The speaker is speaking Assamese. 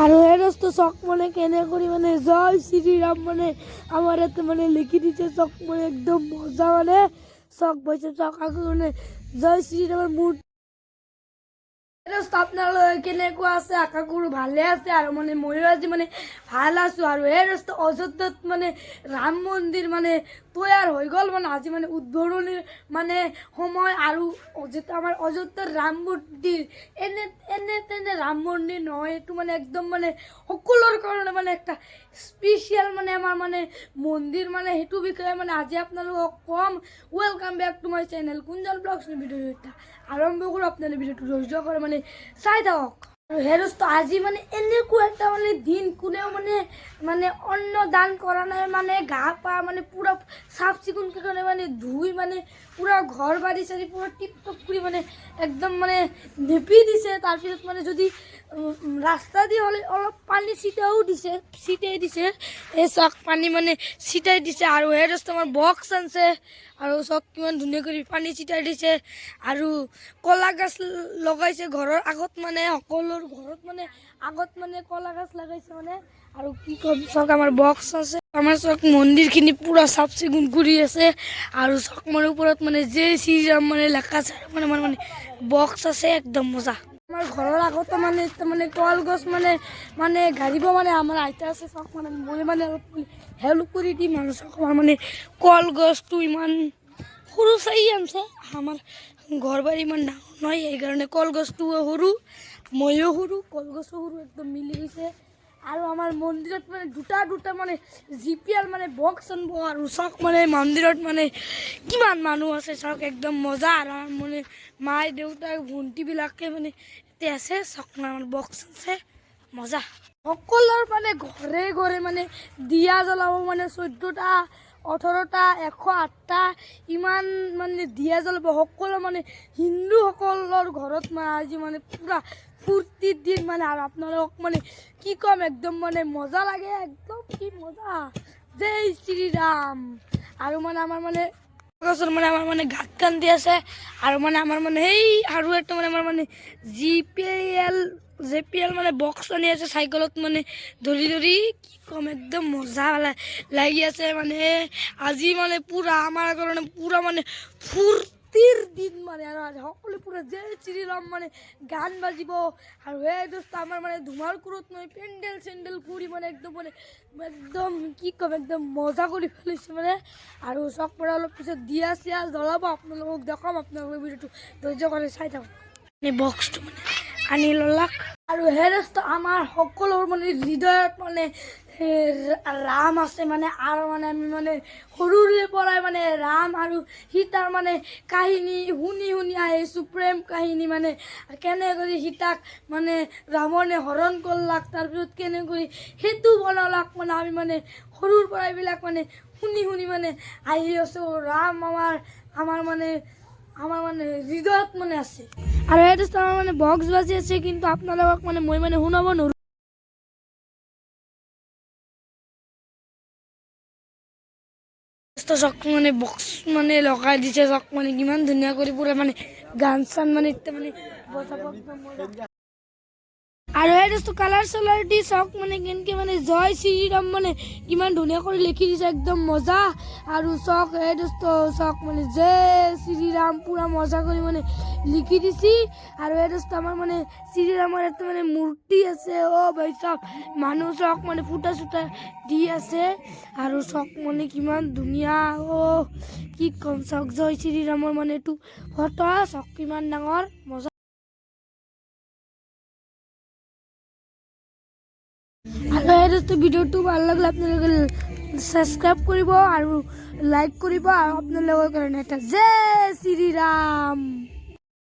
আৰু এই ৰাস্তা চক মানে কেনে কৰি মানে জয় শ্ৰীৰাম মানে আমাৰ ইয়াতে মানে লিখি দিছে চক মানে একদম মজা মানে চক বৈছে চক আকৌ মানে জয় শ্ৰীৰামৰ মূৰ্তি আপোনালোকে কেনেকুৱা আছে আশা কৰোঁ ভালে আছে আৰু মানে ময়ো আজি মানে ভাল আছোঁ আৰু এই ৰাস্তা অযোধ্যাত মানে ৰাম মন্দিৰ মানে তৈয়াৰ হৈ গ'ল মানে আজি মানে উদ্বোধনীৰ মানে সময় আৰু যেতিয়া আমাৰ অযোধ্যাৰ ৰাম মন্দিৰ এনে তেনে ৰাম মন্দিৰ নহয় এইটো মানে একদম মানে সকলোৰ কাৰণে মানে একটা স্পেচিয়েল মানে আমাৰ মানে মন্দিৰ মানে সেইটো বিষয়ে মানে আজি আপোনালোকক কম। Welcome back to my channel Kunjal vlogs ভিডিঅ'টা আৰম্ভ কৰোঁ। আপোনালোকে ভিডিঅ'টো ধৈৰ্য কৰে মানে চাই থাকক। আৰু হেৰস্ত আজি মানে এনেকুৱা এটা মানে দিন কোনেও মানে মানে অন্ন দান কৰা নাই মানে গা পা মানে পুৰা চাফ চিকুণকৈ কাৰণে মানে ধুই মানে পুৰা ঘৰ বাৰী চাৰি পুৰা টিপ টপ কৰি মানে একদম মানে নেপি দিছে। তাৰপিছত মানে যদি ৰাস্তা দি হ'লে অলপ পানী ছিটাই দিছে এই চক পানী মানে ছিটাই দিছে আৰু সেই ৰাস্তা আমাৰ বক্স আনছে আৰু চক কিমান ধুনীয়া কৰি পানী ছিটাই দিছে আৰু কলা গছ লগাইছে ঘৰৰ আগত মানে সকলোৰ ঘৰত মানে আগত মানে কলা গছ লগাইছে মানে আৰু কি ক'ম চক আমাৰ বক্স আছে আমাৰ চক মন্দিৰখিনি পুৰা চাফ চিকুণ কৰি আছে আৰু চক মানৰ ওপৰত মানে জয় শ্ৰীৰাম মানে লেখা আছে মানে মানে বক্স আছে একদম মজা। আমার ঘরের আগতে মানে কলগছ মানে গাড়িব মানে আমার আইতা আছে চক মানে মই মানে হেল্প করে দিম আর চক আমার মানে কলগছটো ইমান সৰু চাই আনছে আমাৰ ঘৰ বাড়ি ইমান ডাঙৰ নয় এই কাৰণে কলগছটোও সৰু ময়ো সৰু কলগছো সৰু একদম মিলি গৈছে। আৰু আমাৰ মন্দিৰত মানে দুটা মানে জিপিএল মানে বক্স আনব আৰু চক মানে মন্দিৰত মানে কিমান মানুহ আছে চক একদম মজা আৰু মানে মায়ে দেউতাক ভণ্টিবিলাকে মানে এতে আছে চক আমাৰ বক্স আছে মজা। সকলোৰ মানে ঘৰে ঘৰে মানে দিয়া জ্বলাব মানে 14টা 18টা 108টা ইমান মানে দিয়া জ্বলাব সকলো মানে হিন্দুসকলৰ ঘৰত মানে আজি মানে পুৰা ফূৰ্তিৰ দিন মানে আৰু আপোনালোকক মানে কি ক'ম একদম মানে মজা লাগে একদম কি মজা জয় শ্ৰীৰাম। আৰু মানে আমাৰ মানে মানে আমাৰ মানে গাত গান দি আছে আৰু মানে আমাৰ মানে সেই আৰু এটা মানে আমাৰ মানে জেপিএল মানে বক্স আনি আছে চাইকেলত মানে ধৰি ধৰি কি ক'ম একদম মজা লাগি আছে মানে আজি মানে পুৰা আমাৰ কাৰণে পুৰা মানে ফূৰ্তিৰ দিন মানে আৰু সকলো পুৰা জয় শ্ৰীৰাম মানে গান বাজিব আৰু এই দোস্ত আমাৰ মানে ধুমাৰ কুৰত মানে পেণ্ডেল চেণ্ডেল কৰি মানে একদম কি ক'ম একদম মজা কৰি ফেলিছে মানে আৰু চক পৰা অলপ পিছত দিয়া চিয়া জ্বলাব আপোনালোকক দেখাম আপোনালোকে ভিডিঅ'টো ধৈৰ্য কৰি চাই থাকক। বক্সটো মানে আনি ল'লাক আৰু সেই ৰাস্তা আমাৰ সকলোৰ মানে হৃদয়ত মানে ৰাম আছে মানে আৰু মানে আমি মানে সৰুৰে পৰাই মানে ৰাম আৰু সীতাৰ মানে কাহিনী শুনি আহিছোঁ প্ৰেম কাহিনী মানে কেনে কৰি সীতাক মানে ৰাৱণে হৰণ কৰলাক তাৰপিছত কেনে কৰি সেইটো বনালাক মানে আমি মানে সৰুৰ পৰা এইবিলাক মানে শুনি মানে আহি আছোঁ। ৰাম আমাৰ মানে হৃদয়ত মানে আছে আৰু এইটো আমাৰ মানে বক্স বাজি আছে কিন্তু আপোনালোকক মানে মই মানে শুনাব নোৱাৰোঁ। চক মানে বক্স মানে লগাই দিছে চক মানে কিমান ধুনীয়া কৰি পুৰা মানে গান চান মানে এতিয়া মানে বজাব আৰু এই দোস্ত কালাৰ চালাৰ দি চক মানে কেনেকৈ মানে জয় শ্ৰীৰাম মানে কিমান ধুনীয়া কৰি লিখি দিছে একদম মজা আৰু চক এই দোস্ত চক মানে জয় শ্ৰীৰাম পুৰা মজা কৰি মানে লিখি দিছি আৰু এই দোস্ত আমাৰ মানে শ্ৰীৰামৰ এটা মানে মূৰ্তি আছে ভাই চক মানুহ চক মানে ফুটা চুটা দি আছে আৰু চক মানে কিমান ধুনীয়া কি ক'ম চক জয় শ্ৰীৰামৰ মানে এইটো ফটো চক কিমান ডাঙৰ মজা। আৰু এই দোস্ত ভিডিঅ'টো ভাল লাগিলে আপোনালোকে ছাবস্ক্ৰাইব কৰিব আৰু লাইক কৰিব আৰু আপোনালোকৰ কাৰণে এটা জয় শ্ৰীৰাম।